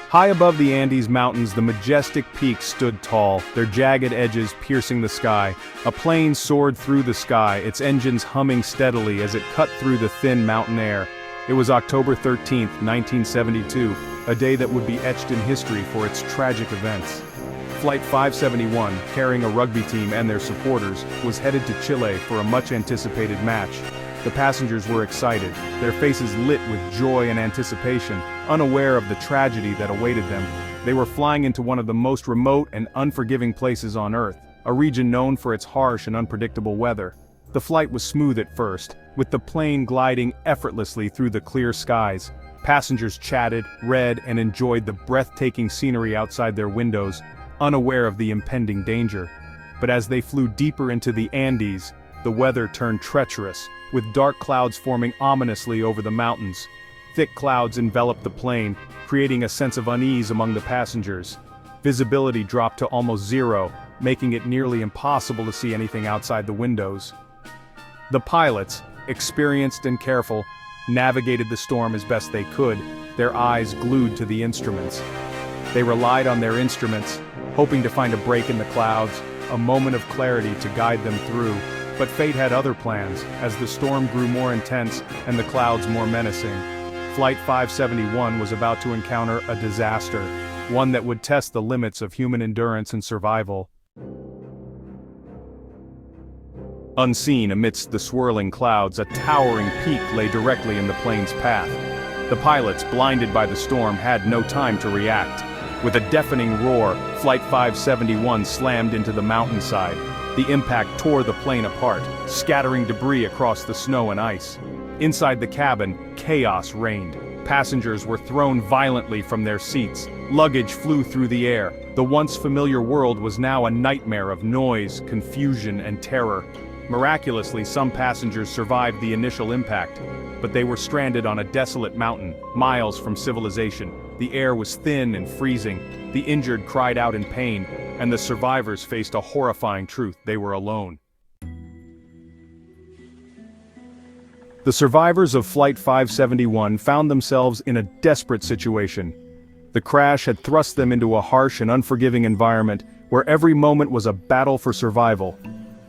High above the Andes Mountains, the majestic peaks stood tall, their jagged edges piercing the sky. A plane soared through the sky, its engines humming steadily as it cut through the thin mountain air. It was October 13, 1972, a day that would be etched in history for its tragic events. Flight 571, carrying a rugby team and their supporters, was headed to Chile for a much-anticipated match. The passengers were excited, their faces lit with joy and anticipation, unaware of the tragedy that awaited them. They were flying into one of the most remote and unforgiving places on Earth, a region known for its harsh and unpredictable weather. The flight was smooth at first, with the plane gliding effortlessly through the clear skies. Passengers chatted, read, and enjoyed the breathtaking scenery outside their windows, unaware of the impending danger. But as they flew deeper into the Andes, the weather turned treacherous, with dark clouds forming ominously over the mountains. Thick clouds enveloped the plane, creating a sense of unease among the passengers. Visibility dropped to almost zero, making it nearly impossible to see anything outside the windows. The pilots, experienced and careful, navigated the storm as best they could, their eyes glued to the instruments. They relied on their instruments, hoping to find a break in the clouds, a moment of clarity to guide them through. But fate had other plans, as the storm grew more intense and the clouds more menacing. Flight 571 was about to encounter a disaster, one that would test the limits of human endurance and survival. Unseen amidst the swirling clouds, a towering peak lay directly in the plane's path. The pilots, blinded by the storm, had no time to react. With a deafening roar, Flight 571 slammed into the mountainside. The impact tore the plane apart, scattering debris across the snow and ice. Inside the cabin, chaos reigned. Passengers were thrown violently from their seats. Luggage flew through the air. The once familiar world was now a nightmare of noise, confusion, and terror. Miraculously, some passengers survived the initial impact, but they were stranded on a desolate mountain, miles from civilization. The air was thin and freezing. The injured cried out in pain, and the survivors faced a horrifying truth: they were alone. The survivors of Flight 571 found themselves in a desperate situation. The crash had thrust them into a harsh and unforgiving environment, where every moment was a battle for survival.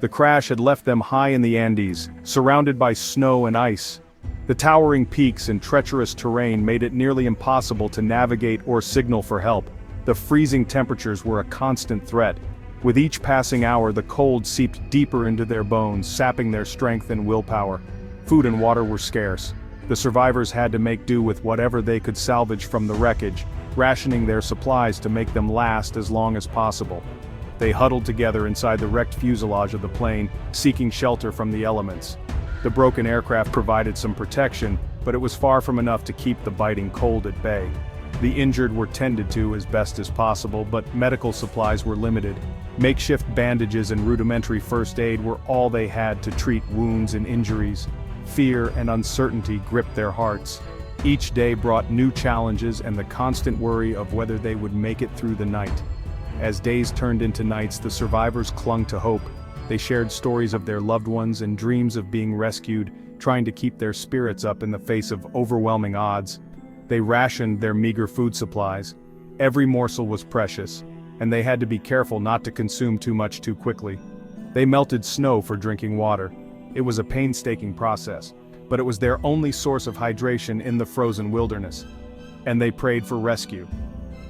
The crash had left them high in the Andes, surrounded by snow and ice. The towering peaks and treacherous terrain made it nearly impossible to navigate or signal for help. The freezing temperatures were a constant threat. With each passing hour, the cold seeped deeper into their bones, sapping their strength and willpower. Food and water were scarce. The survivors had to make do with whatever they could salvage from the wreckage, rationing their supplies to make them last as long as possible. They huddled together inside the wrecked fuselage of the plane, seeking shelter from the elements. The broken aircraft provided some protection, but it was far from enough to keep the biting cold at bay. The injured were tended to as best as possible, but medical supplies were limited. Makeshift bandages and rudimentary first aid were all they had to treat wounds and injuries. Fear and uncertainty gripped their hearts. Each day brought new challenges and the constant worry of whether they would make it through the night. As days turned into nights, the survivors clung to hope. They shared stories of their loved ones and dreams of being rescued, trying to keep their spirits up in the face of overwhelming odds. They rationed their meager food supplies. Every morsel was precious, and they had to be careful not to consume too much too quickly. They melted snow for drinking water. It was a painstaking process, but it was their only source of hydration in the frozen wilderness. And they prayed for rescue.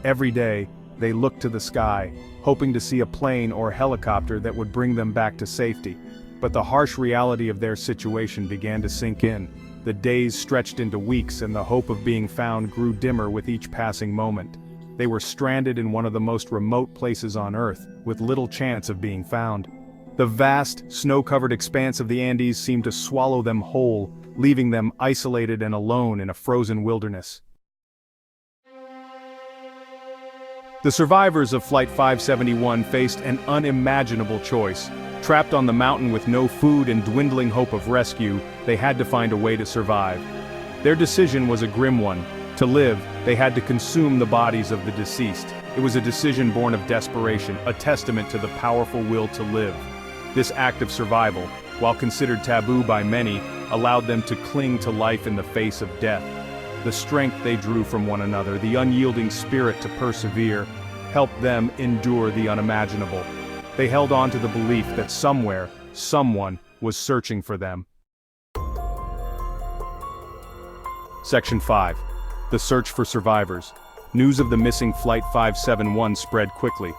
Every day, they looked to the sky, hoping to see a plane or helicopter that would bring them back to safety. But the harsh reality of their situation began to sink in. The days stretched into weeks, and the hope of being found grew dimmer with each passing moment. They were stranded in one of the most remote places on Earth, with little chance of being found. The vast, snow-covered expanse of the Andes seemed to swallow them whole, leaving them isolated and alone in a frozen wilderness. The survivors of Flight 571 faced an unimaginable choice. Trapped on the mountain with no food and dwindling hope of rescue, they had to find a way to survive. Their decision was a grim one. To live, they had to consume the bodies of the deceased. It was a decision born of desperation, a testament to the powerful will to live. This act of survival, while considered taboo by many, allowed them to cling to life in the face of death. The strength they drew from one another, the unyielding spirit to persevere, helped them endure the unimaginable. They held on to the belief that somewhere, someone was searching for them. Section 5. The search for survivors. News of the missing Flight 571 spread quickly.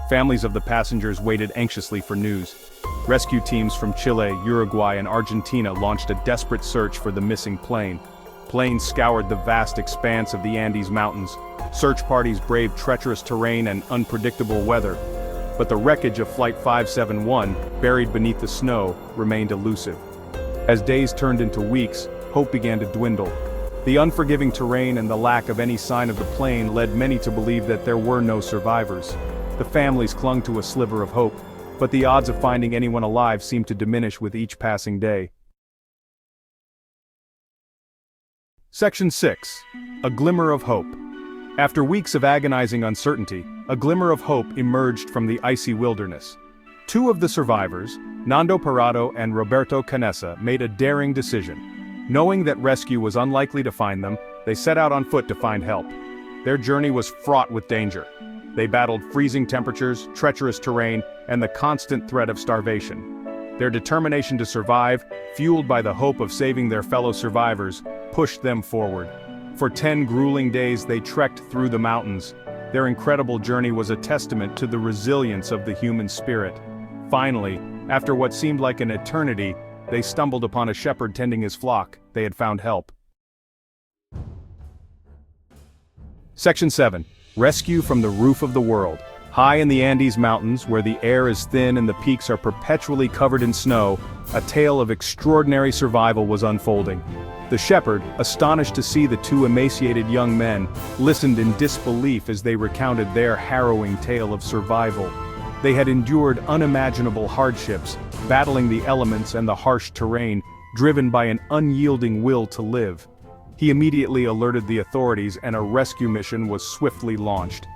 Families of the passengers waited anxiously for news. Rescue teams from Chile, Uruguay, and Argentina launched a desperate search for the missing plane. Planes scoured the vast expanse of the Andes Mountains. Search parties braved treacherous terrain and unpredictable weather. But the wreckage of Flight 571, buried beneath the snow, remained elusive. As days turned into weeks, hope began to dwindle. The unforgiving terrain and the lack of any sign of the plane led many to believe that there were no survivors. The families clung to a sliver of hope, but the odds of finding anyone alive seemed to diminish with each passing day. Section 6. A glimmer of hope. After weeks of agonizing uncertainty, a glimmer of hope emerged from the icy wilderness. Two of the survivors, Nando Parrado and Roberto Canessa, made a daring decision. Knowing that rescue was unlikely to find them, they set out on foot to find help. Their journey was fraught with danger. They battled freezing temperatures, treacherous terrain, and the constant threat of starvation. Their determination to survive, fueled by the hope of saving their fellow survivors, pushed them forward. For 10 grueling days they trekked through the mountains. Their incredible journey was a testament to the resilience of the human spirit. Finally, after what seemed like an eternity, they stumbled upon a shepherd tending his flock. They had found help. Section 7. Rescue from the roof of the world. High in the Andes Mountains, where the air is thin and the peaks are perpetually covered in snow, a tale of extraordinary survival was unfolding. The shepherd, astonished to see the two emaciated young men, listened in disbelief as they recounted their harrowing tale of survival. They had endured unimaginable hardships, battling the elements and the harsh terrain, driven by an unyielding will to live. He immediately alerted the authorities and a rescue mission was swiftly launched.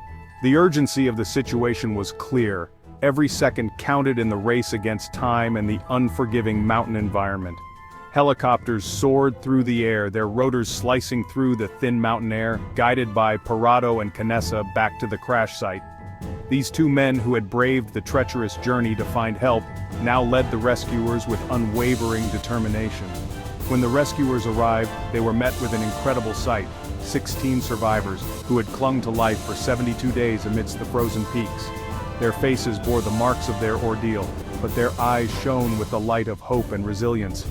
The urgency of the situation was clear. Every second counted in the race against time and the unforgiving mountain environment. Helicopters soared through the air, their rotors slicing through the thin mountain air, guided by Parrado and Canessa back to the crash site. These two men who had braved the treacherous journey to find help now led the rescuers with unwavering determination. When the rescuers arrived, they were met with an incredible sight: 16 survivors who had clung to life for 72 days amidst the frozen peaks. Their faces bore the marks of their ordeal, but their eyes shone with the light of hope and resilience.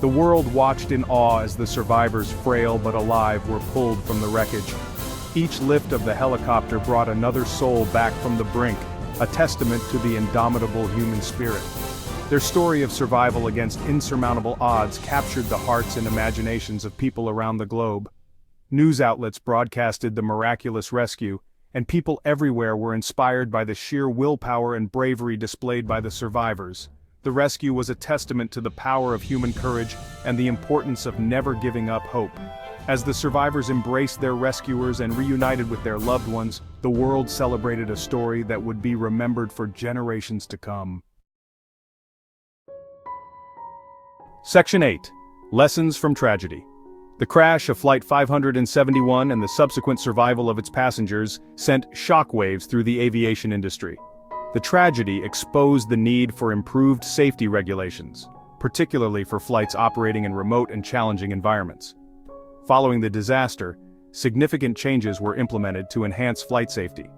The world watched in awe as the survivors, frail but alive, were pulled from the wreckage. Each lift of the helicopter brought another soul back from the brink, a testament to the indomitable human spirit. Their story of survival against insurmountable odds captured the hearts and imaginations of people around the globe. News outlets broadcasted the miraculous rescue, and people everywhere were inspired by the sheer willpower and bravery displayed by the survivors. The rescue was a testament to the power of human courage and the importance of never giving up hope. As the survivors embraced their rescuers and reunited with their loved ones, the world celebrated a story that would be remembered for generations to come. Section 8. Lessons from Tragedy. The crash of Flight 571 and the subsequent survival of its passengers sent shockwaves through the aviation industry. The tragedy exposed the need for improved safety regulations, particularly for flights operating in remote and challenging environments. Following the disaster, significant changes were implemented to enhance flight safety.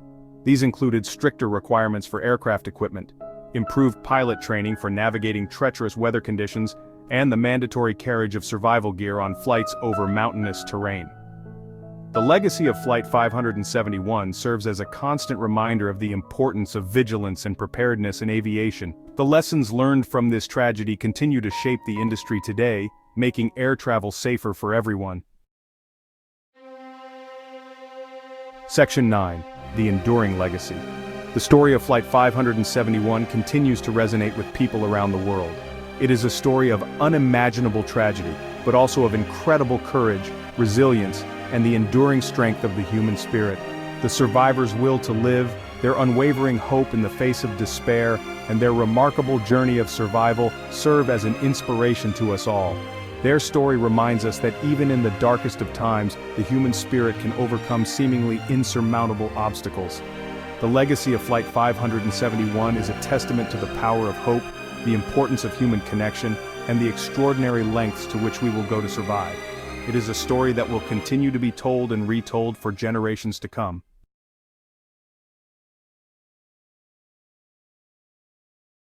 These included stricter requirements for aircraft equipment, improved pilot training for navigating treacherous weather conditions, and the mandatory carriage of survival gear on flights over mountainous terrain. The legacy of Flight 571 serves as a constant reminder of the importance of vigilance and preparedness in aviation. The lessons learned from this tragedy continue to shape the industry today, making air travel safer for everyone. Section 9. The Enduring Legacy. The story of Flight 571 continues to resonate with people around the world. It is a story of unimaginable tragedy, but also of incredible courage, resilience, and the enduring strength of the human spirit. The survivors' will to live, their unwavering hope in the face of despair, and their remarkable journey of survival serve as an inspiration to us all. Their story reminds us that even in the darkest of times, the human spirit can overcome seemingly insurmountable obstacles. The legacy of Flight 571 is a testament to the power of hope, the importance of human connection, and the extraordinary lengths to which we will go to survive. It is a story that will continue to be told and retold for generations to come.